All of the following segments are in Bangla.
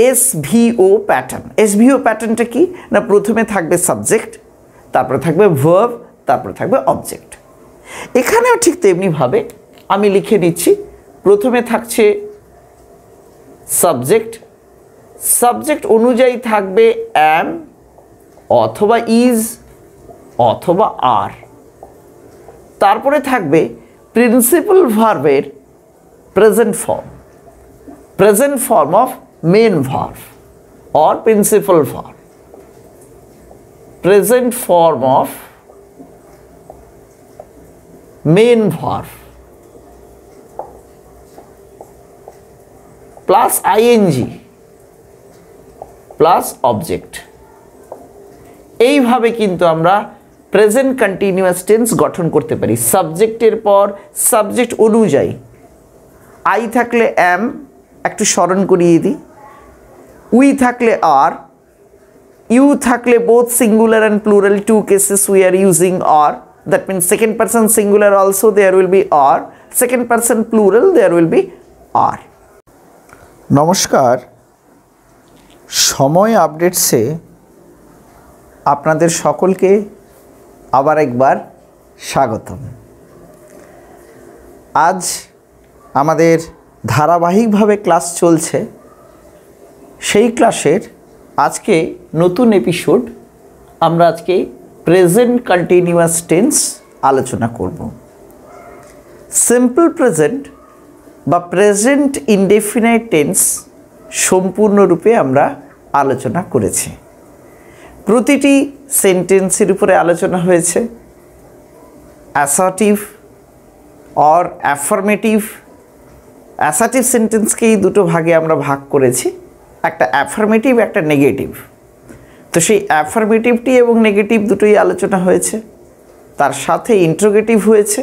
এসভিও প্যাটার্ন। এসভিও প্যাটার্নটা কি না, প্রথমে থাকবে সাবজেক্ট, তারপরে থাকবে ভার্ব, তারপরে থাকবে অবজেক্ট। এখানেও ঠিক তেমনিভাবে আমি লিখে নিচ্ছি, প্রথমে থাকছে সাবজেক্ট, সাবজেক্ট অনুযায়ী থাকবে অ্যাম অথবা ইজ অথবা আর, তারপরে থাকবে প্রিন্সিপাল ভার্বের present form of main verb or principal verb, present form of main verb plus ing plus object। এইভাবে কিন্তু আমরা প্রেজেন্ট কন্টিনিউয়াস টেন্স গঠন করতে পারি। সাবজেক্টের পর সাবজেক্ট অনুযায়ী আই থাকলে অ্যাম, একটু স্মরণ করিয়ে দিই, উই থাকলে আর, ইউ থাকলে both singular and plural, two cases we are using are, that means second person singular also there will be are, second person plural there will be are. নমস্কার, সময় আপডেটসে আপনাদের সকলকে আবার একবার স্বাগতম। আজ আমাদের ধারাবাহিকভাবে ক্লাস চলছে, সেই ক্লাসের আজকে নতুন এপিসোড। আমরা আজকে প্রেজেন্ট কন্টিনিউয়াস টেন্স আলোচনা করব। সিম্পল প্রেজেন্ট বা প্রেজেন্ট ইনডেফিনাইট টেন্স সম্পূর্ণরূপে আমরা আলোচনা করেছি। প্রতিটি সেন্টেন্সের উপরে আলোচনা হয়েছে। অ্যাসার্টিভ অর অ্যাফার্মেটিভ, অ্যাসার্টিভ সেন্টেন্সকেই দুটো ভাগে আমরা ভাগ করেছি, একটা অ্যাফার্মেটিভ, একটা নেগেটিভ। তো সেই অ্যাফার্মেটিভটি এবং নেগেটিভ দুটোই আলোচনা হয়েছে, তার সাথে ইন্ট্রোগেটিভ হয়েছে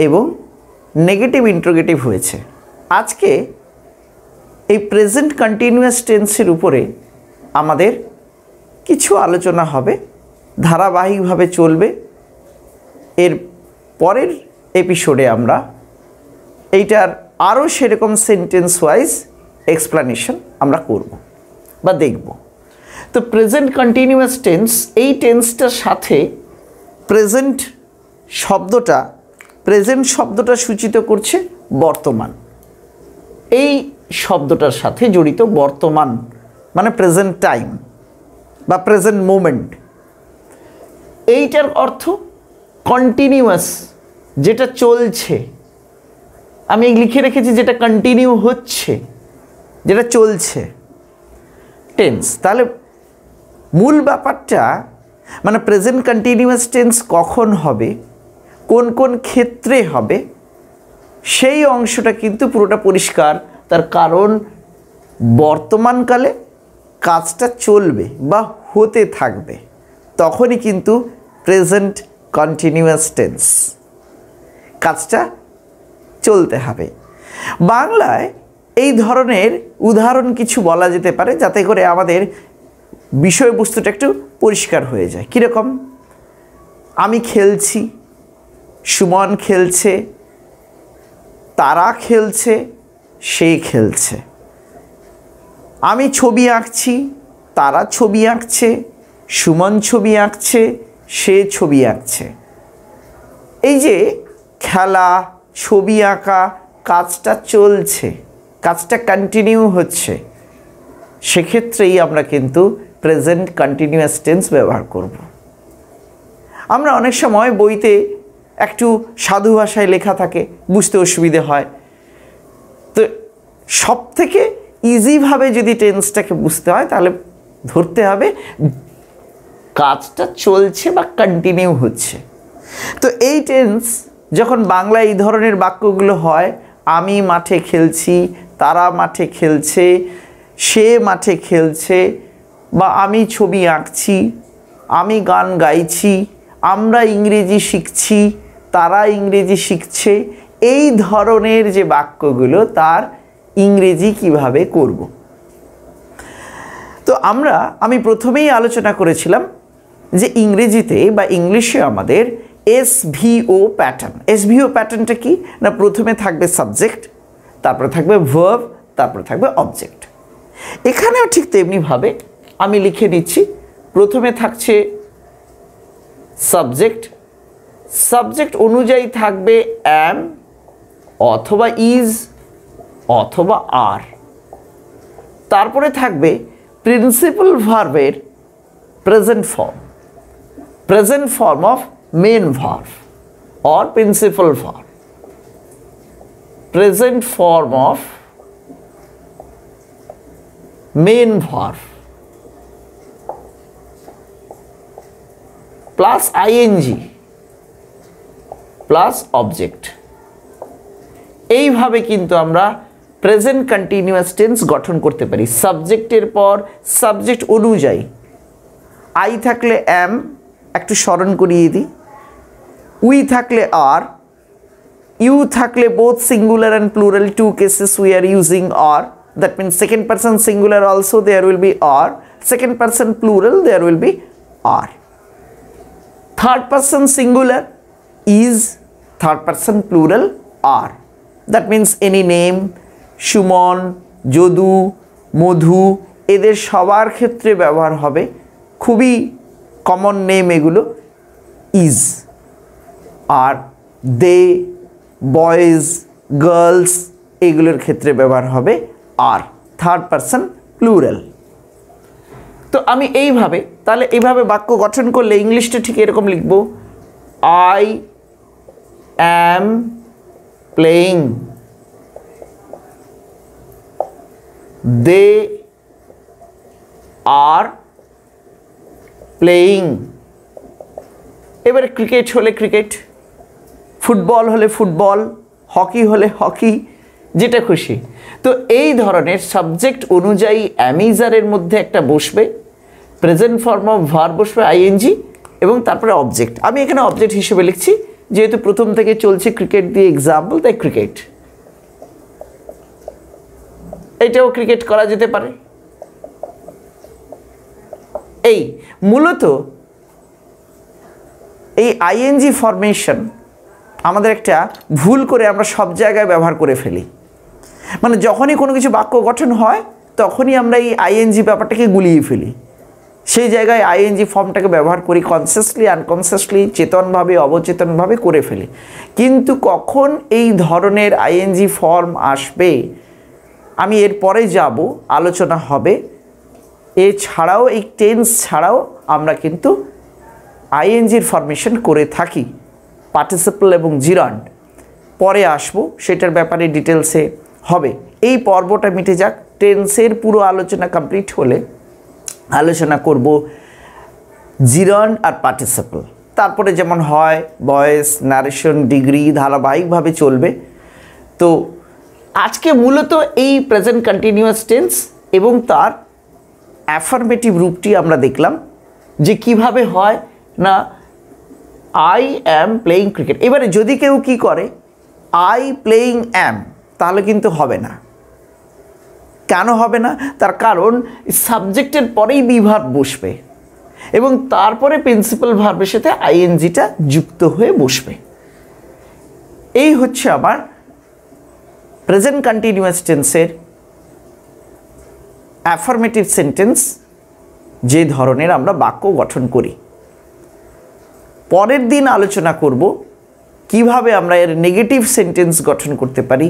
এবং নেগেটিভ ইন্ট্রোগেটিভ হয়েছে। আজকে এই প্রেজেন্ট কন্টিনিউয়াস টেন্সের উপরে আমাদের কিছু আলোচনা হবে, ধারাবাহিকভাবে চলবে। এর পরের এপিসোডে আমরা এইটার আরও সেরকম সেন্টেন্স ওয়াইজ এক্সপ্লানেশন আমরা করব বা দেখব। তো প্রেজেন্ট কন্টিনিউয়াস টেন্স, এই টেন্সটার সাথে প্রেজেন্ট শব্দটা সূচিত করছে বর্তমান। এই শব্দটার সাথে জড়িত বর্তমান মানে প্রেজেন্ট টাইম বা প্রেজেন্ট মোমেন্ট। এইটার অর্থ কন্টিনিউয়াস, যেটা চলছে। আমি লিখে রেখেছি যেটা কন্টিনিউ হচ্ছে, যেটা চলছে টেন্স। তাহলে মূল ব্যাপারটা মানে প্রেজেন্ট কন্টিনিউয়াস টেন্স কখন হবে, কোন কোন ক্ষেত্রে হবে, সেই অংশটা কিন্তু পুরোটা পরিষ্কার। তার কারণ বর্তমানকালে কাজটা চলবে বা হতে থাকবে, তখনই কিন্তু প্রেজেন্ট কন্টিনিউয়াস টেন্স, কাজটা চলতে হবে। বাংলায় এই ধরনের উদাহরণ কিছু বলা যেতে পারে, যাতে করে আমাদের বিষয়বস্তুটা একটু পরিষ্কার হয়ে যায়। কীরকম? আমি খেলছি, সুমন খেলছে, তারা খেলছে, সে খেলছে। আমি ছবি আঁকছি, তারা ছবি আঁকছে, সুমন ছবি আঁকছে, সে ছবি আঁকছে। এই যে খেলা, ছবি আঁকা, কাজটা চলছে, কাজটা কন্টিনিউ হচ্ছে, সেক্ষেত্রেই আমরা কিন্তু প্রেজেন্ট কন্টিনিউয়াস টেন্স ব্যবহার করব। আমরা অনেক সময় বইতে একটু সাধু ভাষায় লেখা থাকে, বুঝতে অসুবিধে হয়। তো সব থেকে ইজিভাবে যদি টেন্সটাকে বুঝতে হয়, তাহলে ধরতে হবে কাজটা চলছে বা কন্টিনিউ হচ্ছে। তো এই টেন্স যখন বাংলায় এই ধরনের বাক্যগুলো হয়, আমি মাঠে খেলছি, তারা মাঠে খেলছে, সে মাঠে খেলছে, বা আমি ছবি আঁকছি, আমি গান গাইছি, আমরা ইংরেজি শিখছি, তারা ইংরেজি শিখছে, এই ধরনের যে বাক্যগুলো, তার ইংরেজি কিভাবে করব। তো আমি প্রথমেই আলোচনা করেছিলাম যে ইংরেজিতে বা ইংলিশে আমাদের এসভিও প্যাটার্ন। এসভিও প্যাটার্নটা কি না, প্রথমে থাকবে সাবজেক্ট, তারপরে থাকবে ভার্ব, তারপরে থাকবে অবজেক্ট। এখানেও ঠিক তেমনিভাবে আমি লিখে নিচ্ছি। প্রথমে থাকছে সাবজেক্ট, সাবজেক্ট অনুযায়ী থাকবে অ্যাম অথবা ইজ অথবা আর। তারপরে থাকবে প্রিন্সিপাল ভার্বের present form of main verb or principal verb, present form of main verb plus ing plus object। এইভাবে কিন্তু আমরা প্রেজেন্ট কন্টিনিউয়াস টেন্স গঠন করতে পারি। সাবজেক্টের পর সাবজেক্ট অনুযায়ী আই থাকলে অ্যাম, একটু স্মরণ করিয়ে দিই, উই থাকলে আর, ইউ থাকলে both singular and plural, two cases we are using are, that means second person singular also there will be are, second person plural there will be are. Third person singular is, third person plural are, that means any name, Suman, Jadu, Madhu, এদের সবার ক্ষেত্রে ব্যবহার হবে, খুবই কমন নেম এগুলো, ইজ। আর দে, বয়েজ, গার্লস, এগুলোর ক্ষেত্রে ব্যবহার হবে আর, থার্ড পারসন প্লুরাল। তো আমি এইভাবে, তাহলে এইভাবে বাক্য গঠন করলে ইংলিশটা ঠিক এরকম লিখব, I am playing, they are playing. এবারে ক্রিকেট হলে ক্রিকেট, ফুটবল হলে ফুটবল, হকি হলে হকি, যেটা খুশি। তো এই ধরনের সাবজেক্ট অনুযায়ী অ্যামিজারের মধ্যে একটা বসবে, প্রেজেন্ট ফর্ম অফ ভার্ব বসবে আইএনজি, এবং তারপরে অবজেক্ট। আমি এখানে অবজেক্ট হিসেবে লিখছি, যেহেতু প্রথম থেকে চলছে ক্রিকেট দিয়ে এক্সাম্পল, তাই ক্রিকেট। এটাও ক্রিকেট করা যেতে পারে। এই মূলত এই আইএনজি ফরমেশন আমাদের একটা ভুল করে আমরা সব জায়গায় ব্যবহার করে ফেলি। মানে যখনই কোনো কিছু বাক্য গঠন হয় তখনই আমরা এই আইএনজি ব্যাপারটাকে গুলিয়ে ফেলি, সেই জায়গায় আইএনজি ফর্মটাকে ব্যবহার করি, কনসিয়াসলি আনকনসিয়াসলি, চেতনভাবে অবচেতনভাবে করে ফেলি। কিন্তু কখন এই ধরনের আইএনজি ফর্ম আসবে আমি এরপরে যাব, আলোচনা হবে। এছাড়াও এই টেন্স ছাড়াও আমরা কিন্তু আইএনজির ফরমেশন করে থাকি, পার্টিসিপল এবং জিরান্ড, পরে আসবো, সেটার ব্যাপারে ডিটেলসে হবে। এই পর্বটা মিটে যাক, টেন্সের পুরো আলোচনা কমপ্লিট হলে আলোচনা করব জিরান্ড আর পার্টিসিপল। তারপরে যেমন হয় ভয়েস, নারেশন, ডিগ্রি, ধারাবাহিকভাবে চলবে। তো আজকে মূলত এই প্রেজেন্ট কন্টিনিউয়াস টেন্স এবং তার অ্যাফার্মেটিভ রূপটি আমরা দেখলাম যে কিভাবে হয় না, আই অ্যাম প্লেইং ক্রিকেট। এবারে যদি কেউ কি করে আই প্লেইং অ্যাম, তাহলে কিন্তু হবে না। কেন হবে না? তার কারণ সাবজেক্টের পরেই বি ভার্ব বসবে এবং তারপরে প্রিন্সিপাল ভার্বের সাথে আইএনজিটা যুক্ত হয়ে বসবে। এই হচ্ছে আমার প্রেজেন্ট কন্টিনিউয়াস টেন্সের অ্যাফার্মেটিভ সেন্টেন্স, যে ধরনের আমরা বাক্য গঠন করি। পরের দিন আলোচনা করব কিভাবে আমরা এর নেগেটিভ সেন্টেন্স গঠন করতে পারি,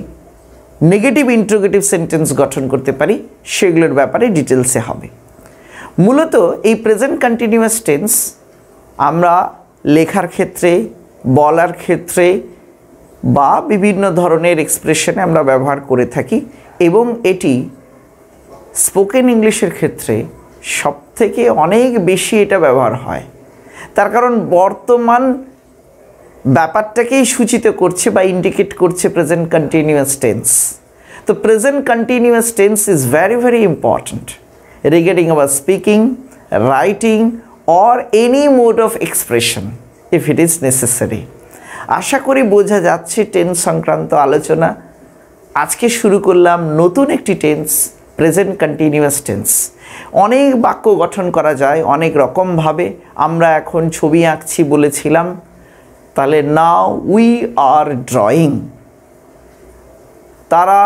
নেগেটিভ ইন্টারোগেটিভ সেন্টেন্স গঠন করতে পারি, সেগুলোর ব্যাপারে ডিটেলসে হবে। মূলত এই প্রেজেন্ট কন্টিনিউয়াস টেন্স আমরা লেখার ক্ষেত্রে, বলার ক্ষেত্রে বা বিভিন্ন ধরনের এক্সপ্রেশনে আমরা ব্যবহার করে থাকি এবং এটি স্পোকেন ইংলিশের ক্ষেত্রে সবথেকে অনেক বেশি এটা ব্যবহার হয়। তার কারণ বর্তমান ব্যাপারটাকেই সূচিত করছে বা ইন্ডিকেট করছে প্রেজেন্ট কন্টিনিউয়াস টেন্স। তো present continuous tense is very very important regarding our speaking, writing or any mode of expression if it is necessary. আশা করি বোঝা যাচ্ছে টেন্স সংক্রান্ত আলোচনা। আজকে শুরু করলাম নতুন একটি টেন্স, প্রেজেন্ট কন্টিনিউয়াস টেন্স। অনেক বাক্য গঠন করা যায় অনেক রকমভাবে। আমরা এখন ছবি আঁকছি বলেছিলাম, তাহলে নাও উই আর ড্রয়িং। তারা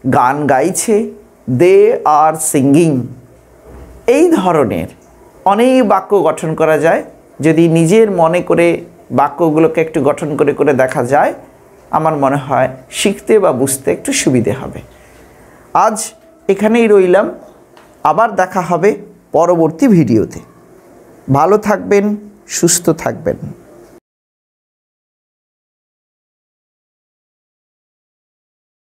গান গাইছে, দে আর সিঙ্গিং। এই ধরনের অনেক বাক্য গঠন করা যায়। যদি নিজের মনে করে বাক্যগুলোকে একটু গঠন করে করে দেখা যায়, আমার মনে হয় শিখতে বা বুঝতে একটু সুবিধে হবে। আজ এখানেই রইলাম, আবার দেখা হবে পরবর্তী ভিডিওতে। ভালো থাকবেন, সুস্থ থাকবেন।